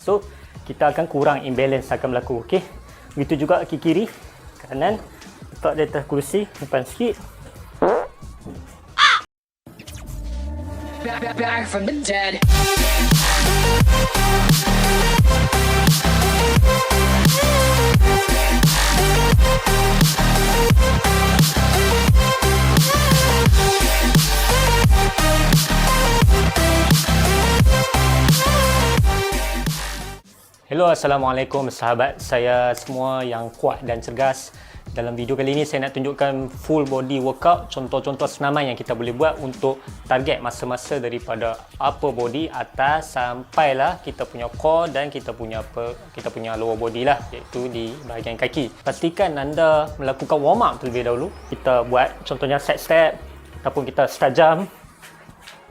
So kita akan kurang imbalance akan berlaku. Okey, begitu juga kaki kiri, kanan, letak di atas kerusi, depan sikit. Back from the dead. Hello, Assalamualaikum sahabat saya semua yang kuat dan cergas. Dalam video kali ini saya nak tunjukkan full body workout, contoh-contoh senaman yang kita boleh buat untuk target masa-masa daripada upper body atas sampailah kita punya core dan kita punya lower body lah, iaitu di bahagian kaki. Pastikan anda melakukan warm up terlebih dahulu. Kita buat contohnya side step ataupun kita start jump.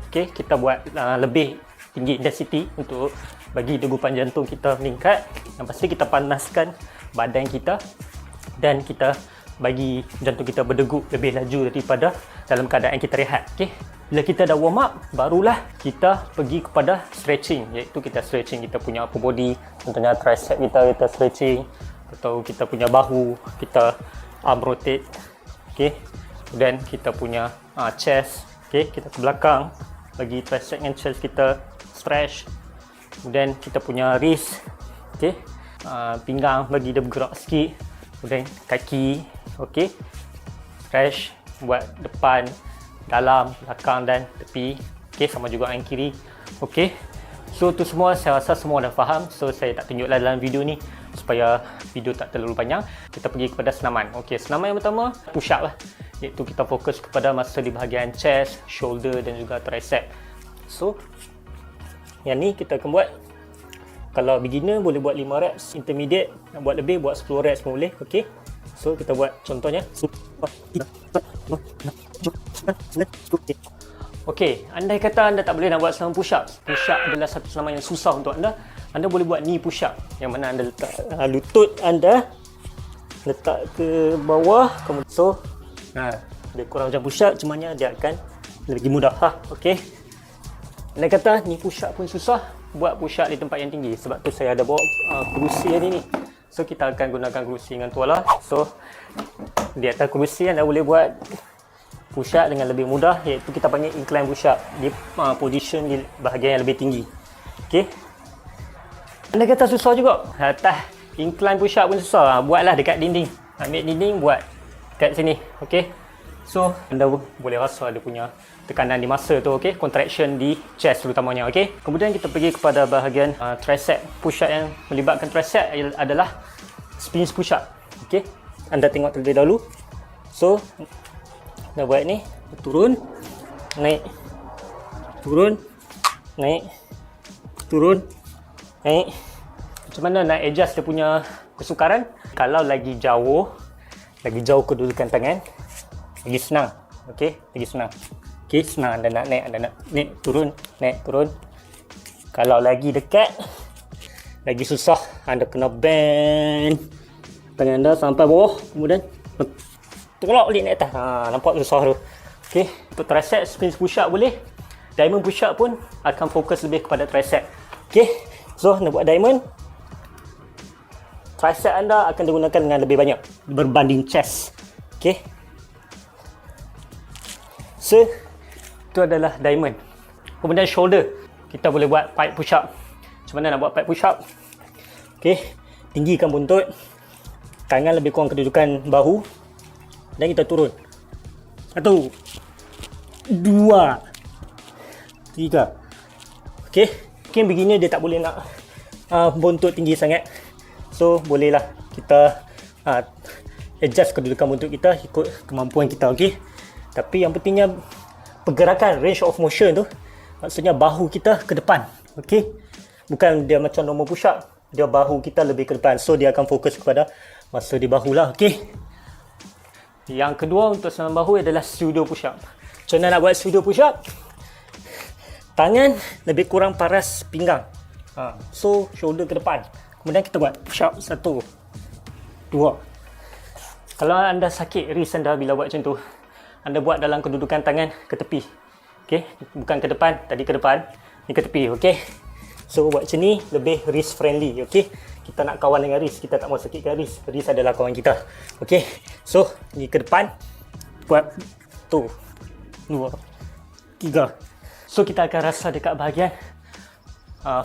Okey, kita buat lebih tinggi intensity untuk bagi degupan jantung kita meningkat. Yang pasti kita panaskan badan kita dan kita bagi jantung kita berdegup lebih laju daripada dalam keadaan kita rehat. Okey, bila kita dah warm up, barulah kita pergi kepada stretching, iaitu kita stretching kita punya upper body, contohnya tricep kita stretching, atau kita punya bahu, kita arm rotate. Okey, dan kita punya chest. Okey, kita ke belakang bagi tricep dan chest kita stretch. Kemudian kita punya wrist, okey, pinggang bagi dia bergerak sikit. Kemudian kaki, okey, stretch buat depan, dalam, belakang dan tepi. Okey, sama juga yang kiri. Okey, so tu semua saya rasa semua dah faham. So saya tak tunjuklah dalam video ni supaya video tak terlalu panjang. Kita pergi kepada senaman. Okey, senaman yang pertama push up lah, iaitu kita fokus kepada masa di bahagian chest, shoulder dan juga tricep. So yang ni kita akan buat, kalau beginner boleh buat 5 reps, intermediate nak buat lebih, buat 10 reps pun boleh. Okey, so kita buat contohnya. Okey, andai kata anda tak boleh nak buat senaman push up, push up adalah satu senaman yang susah untuk anda, anda boleh buat knee push up, yang mana anda letak lutut anda letak ke bawah, kemudian so dia kurang macam push up, cumanya dia akan lebih mudah. Okey, andai kata ni push up pun susah, buat push up di tempat yang tinggi. Sebab tu saya ada bawa kerusi hari ni. So kita akan gunakan kerusi dengan tuala. So di atas kerusi anda boleh buat push up dengan lebih mudah, iaitu kita panggil incline push up, di position di bahagian yang lebih tinggi. Okey, anda kata susah juga, atas incline push up pun susah, buatlah dekat dinding. Ambil dinding, buat kat sini. Okey, so anda boleh rasa dia punya tekanan di masa tu. Okey, contraction di chest terutamanya. Okey, kemudian kita pergi kepada bahagian tricep. Push up yang melibatkan tricep adalah sphinx push up. Okey, anda tengok terlebih dahulu. So dah buat ni, turun, naik, turun, naik, turun, naik. Macam mana nak adjust dia punya kesukaran? Kalau lagi jauh kedudukan tangan, lagi senang. Okey, lagi senang. Okey, senang anda nak naik, turun, naik, turun. Kalau lagi dekat, lagi susah. Anda kena bend tangan anda sampai bawah, kemudian tolak balik naik atas. Nampak susah tu. Okey, untuk tricep sphinx push up boleh. Diamond push up pun akan fokus lebih kepada tricep. Okey, so anda buat diamond, tricep anda akan digunakan dengan lebih banyak berbanding chest. Okey, so itu adalah diamond. Kemudian shoulder, kita boleh buat pipe push up. Macam mana nak buat pipe push up? Okey, tinggikan buntut, tangan lebih kurang kedudukan bahu, dan kita turun. 1, 2, 3. Okey, mungkin begini dia tak boleh nak buntut tinggi sangat. So bolehlah kita adjust kedudukan buntut kita ikut kemampuan kita. Okey, tapi yang pentingnya pergerakan, range of motion tu, maksudnya bahu kita ke depan. Okey, bukan dia macam normal push up, dia bahu kita lebih ke depan. So dia akan fokus kepada masa di bahu lah. Okey, yang kedua untuk senaman bahu adalah pseudo push up. Macam mana nak buat pseudo push up? Tangan lebih kurang paras pinggang, so shoulder ke depan. Kemudian kita buat push up 1, 2. Kalau anda sakit wrist anda bila buat macam tu, anda buat dalam kedudukan tangan ke tepi. Okey, bukan ke depan, tadi ke depan, ni ke tepi. Okey, So buat macam ni lebih wrist friendly. Okay, kita nak kawan dengan wrist, kita tak mau sakitkan wrist. Wrist adalah kawan kita. Okay, so ni ke depan, buat tu 2 3. So kita akan rasa dekat bahagian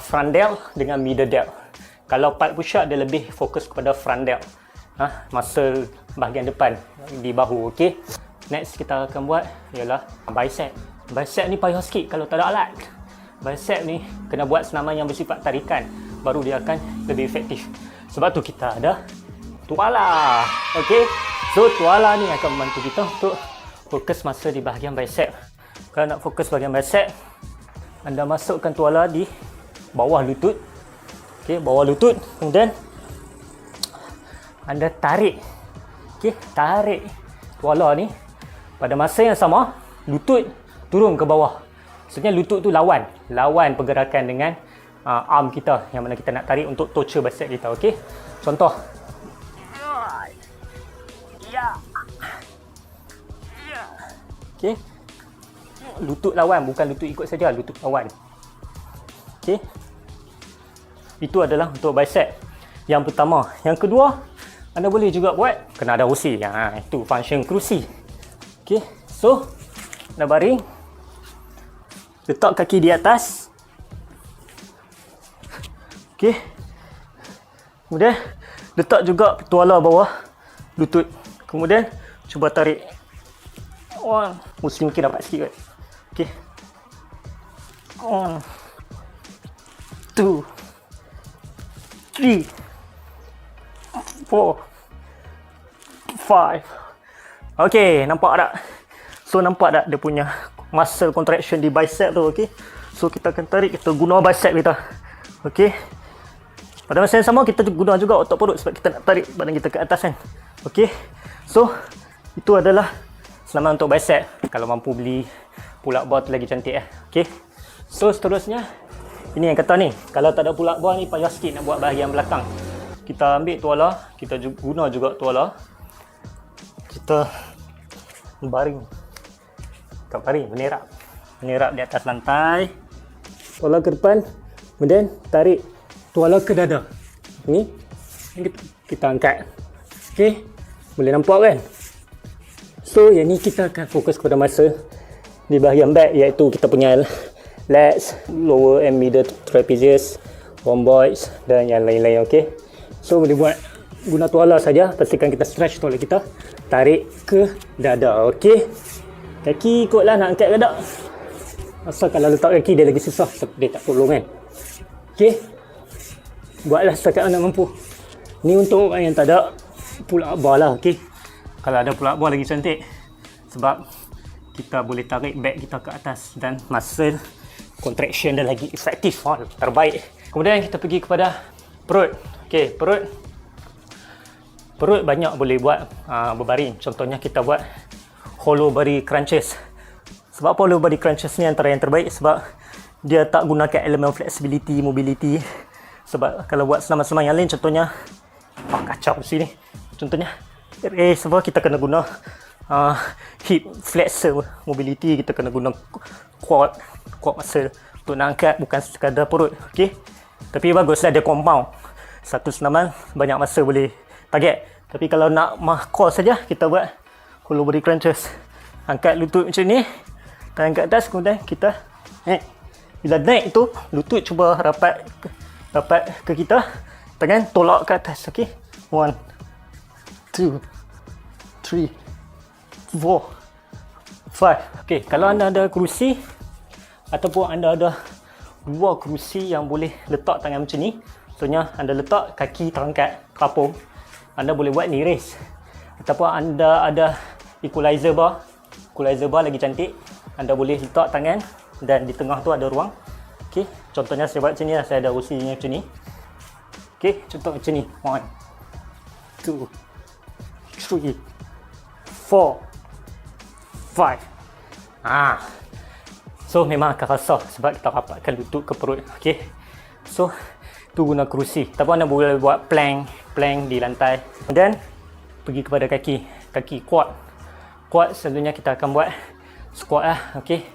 front delt dengan middle delt. Kalau part push up dia lebih fokus kepada front delt, muscle bahagian depan di bahu. Okay, next kita akan buat ialah bicep. Bicep ni payah sikit kalau tak ada alat. Bicep ni kena buat senaman yang bersifat tarikan, baru dia akan lebih efektif. Sebab tu kita ada tuala. Okay, so tuala ni akan membantu kita untuk fokus masa di bahagian bicep. Kalau nak fokus bahagian bicep, anda masukkan tuala di bawah lutut. Okay, bawah lutut, kemudian anda tarik. Okay, tarik tuala ni pada masa yang sama, lutut turun ke bawah. Maksudnya lutut tu lawan pergerakan dengan arm kita yang mana kita nak tarik untuk torture bicep kita. Okay, contoh. Okay, lutut lawan, bukan lutut ikut saja, lutut lawan. Okay, itu adalah untuk bicep yang pertama. Yang kedua, anda boleh juga buat kena ada kerusi. Itu function kerusi. Okay, so anda baring, letak kaki di atas. Okay, kemudian letak juga tuala bawah lutut. Kemudian cuba tarik. Muslim mungkin dapat sikit kot. Okay, 1 2 3 4 5. Okay, nampak tak? So nampak tak dia punya muscle contraction di bicep tu. Okay, so kita akan tarik, kita guna bicep kita. Okay, pada masa yang sama kita guna juga otot perut sebab kita nak tarik badan kita ke atas kan. Okay, so itu adalah senaman untuk bicep. Kalau mampu beli pull up bar tu lagi cantik. Okay, so seterusnya ini yang kata ni, kalau tak ada pull up bar ni payah sikit nak buat bahagian belakang. Kita ambil tuala, kita guna juga tuala, kita baring, bukan baring, menerap di atas lantai, tuala ke depan, kemudian tarik tuala ke dada. Ni kita angkat. Okay, boleh nampak kan? So yang ni kita akan fokus kepada masa di bahagian back, iaitu kita punya lats, lower and middle trapezius, rhomboids dan yang lain-lain. Okay, so boleh buat guna tuala saja, pastikan kita stretch tuala kita, tarik ke dada. Okay, kaki ikutlah nak angkat ke tak. Asal kalau letak kaki dia lagi susah sebab dia tak tolong kan. Okay, buatlah setakat anda mampu. Ni untuk orang yang tak ada pull up bar lah. Okay, kalau ada pull up bar lagi cantik sebab kita boleh tarik back kita ke atas dan muscle contraction dia lagi efektif, terbaik. Kemudian kita pergi kepada perut. Okay, perut banyak boleh buat berbaring. Contohnya kita buat hollow body crunches. Sebab apa hollow body crunches ni antara yang terbaik? Sebab dia tak gunakan elemen flexibility, mobility. Sebab kalau buat senaman-senaman yang lain, contohnya kacau sini. Contohnya sebab kita kena guna hip flexor mobility, kita kena guna quad muscle untuk nak angkat, bukan sekadar perut. Okay, tapi baguslah dia compound, satu senaman banyak masa boleh target. Tapi kalau nak core saja, kita buat hollow body crunches. Angkat lutut macam ni, tangan ke atas, kemudian kita bila naik tu lutut cuba rapat ke kita, tangan tolak ke atas. Okay, 1 2 3 4 5. Okay, kalau anda ada kerusi ataupun anda ada dua kerusi yang boleh letak tangan macam ni, contohnya anda letak kaki terangkat terapung, anda boleh buat knee raise. Ataupun anda ada equalizer bar lagi cantik, anda boleh letak tangan dan di tengah tu ada ruang. Okay, contohnya saya buat macam ni lah, saya ada kerusinya macam ni. Okay, contoh macam ni, 1 2 3 4 5. So memang akan rasa sebab kita rapatkan lutut ke perut. Okay, so tu guna kerusi. Tapi anda boleh buat plank di lantai. Kemudian pergi kepada kaki quad selalunya kita akan buat squat lah. Okay,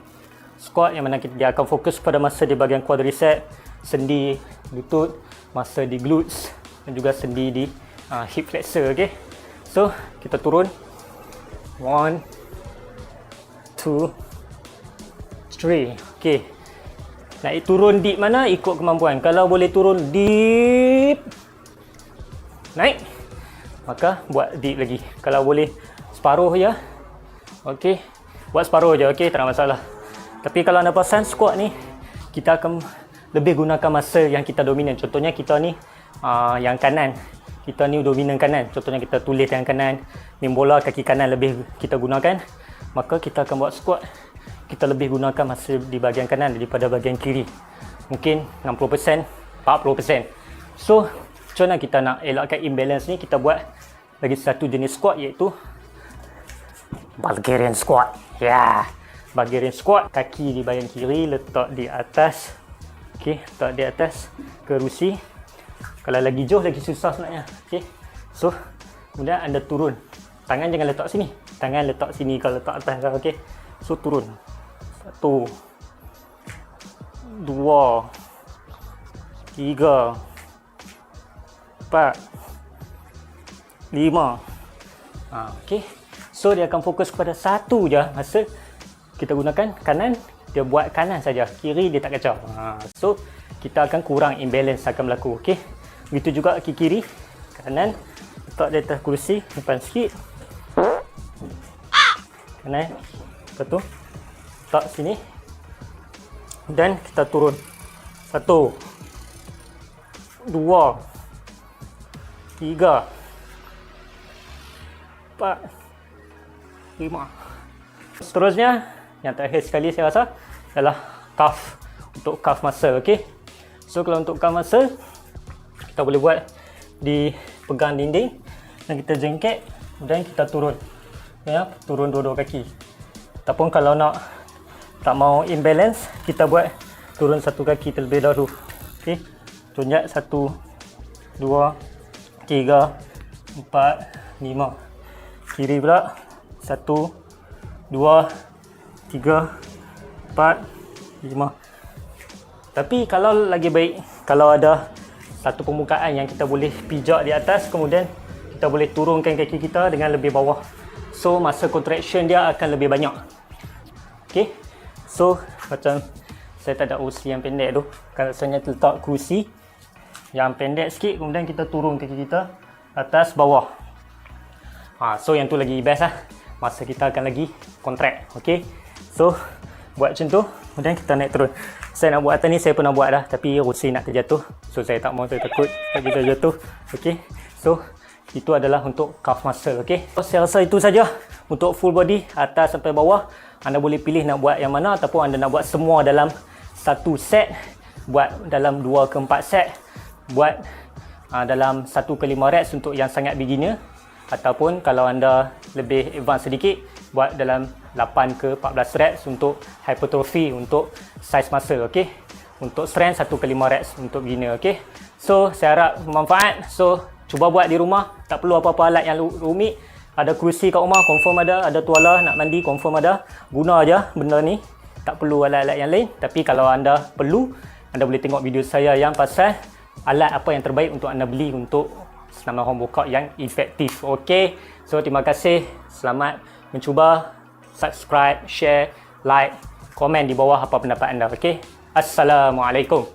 squat yang mana dia akan fokus pada masa di bahagian quadricep, sendi lutut, masa di glutes dan juga sendi di hip flexor. Okay, so kita turun 1 2 3. Okay, naik turun deep mana ikut kemampuan. Kalau boleh turun deep, naik, maka buat deep lagi. Kalau boleh separuh je, okey, buat separuh je. Okey, tak ada masalah. Tapi kalau anda perasan squat ni, kita akan lebih gunakan muscle yang kita dominan. Contohnya kita ni yang kanan, kita ni dominan kanan. Contohnya kita tulis yang kanan, main bola kaki kanan lebih kita gunakan, maka kita akan buat squat, kita lebih gunakan muscle di bahagian kanan daripada bahagian kiri. Mungkin 60%, 40%. So macam mana kita nak elakkan imbalance ni? Kita buat lagi satu jenis squat, iaitu Bulgarian squat. Ya, Bulgarian squat. Kaki di bahagian kiri letak di atas. Okey, letak di atas kerusi. Kalau lagi jauh lagi susah sebenarnya. Okey, so kemudian anda turun. Tangan jangan letak sini. Tangan letak sini kalau letak atas. Okey, so turun. 1 2 3 4 5. Okey, so dia akan fokus kepada satu je masa kita gunakan kanan, dia buat kanan saja, kiri dia tak kacau. So kita akan kurang imbalance akan berlaku. Okey, begitu juga kaki kiri, kanan letak di atas kerusi, depan sikit, kanan, lepas tu letak sini dan kita turun. 1 2 3 4 5. Seterusnya, yang terakhir sekali saya rasa adalah calf, untuk calf muscle. Okey, so kalau untuk calf muscle, kita boleh buat di pegang dinding dan kita jengket dan kita turun, ya, turun dua-dua kaki. Ataupun kalau nak tak mau imbalance, kita buat turun satu kaki terlebih dahulu. Okey, tunjuk 1 2 3 4 5. Kiri pula 1 2 3 4 5. Tapi kalau lagi baik, kalau ada satu permukaan yang kita boleh pijak di atas, kemudian kita boleh turunkan kaki kita dengan lebih bawah, so masa contraction dia akan lebih banyak. Okey, so macam saya tak ada kerusi yang pendek tu, kalau saya letak kerusi yang pendek sikit, kemudian kita turun kaki kita atas bawah. So yang tu lagi best lah, masa kita akan lagi contract. Okey, so buat macam tu, kemudian kita naik turun. Saya nak buat atas ni, saya pernah buat dah, tapi kerusi nak terjatuh, so saya tak mau, saya takut kita jatuh. Okey, so itu adalah untuk calf muscle. Okey, so, saya rasa itu saja untuk full body atas sampai bawah. Anda boleh pilih nak buat yang mana, ataupun anda nak buat semua dalam satu set, buat dalam 2 ke 4 set, buat dalam 1 ke 5 reps untuk yang sangat beginner, ataupun kalau anda lebih advance sedikit, buat dalam 8 ke 14 reps untuk hypertrophy, untuk size muscle. Okey, untuk strength 1 ke 5 reps untuk beginner. Okey, so saya harap bermanfaat. So cuba buat di rumah, tak perlu apa-apa alat yang rumit. Ada kerusi kat rumah confirm ada tuala nak mandi confirm ada, guna aja benda ni, tak perlu alat-alat yang lain. Tapi kalau anda perlu, anda boleh tengok video saya yang pasal alat apa yang terbaik untuk anda beli untuk senaman home workout yang efektif. Okey, so terima kasih, selamat mencuba. Subscribe, share, like, komen di bawah apa pendapat anda. Okey, Assalamualaikum.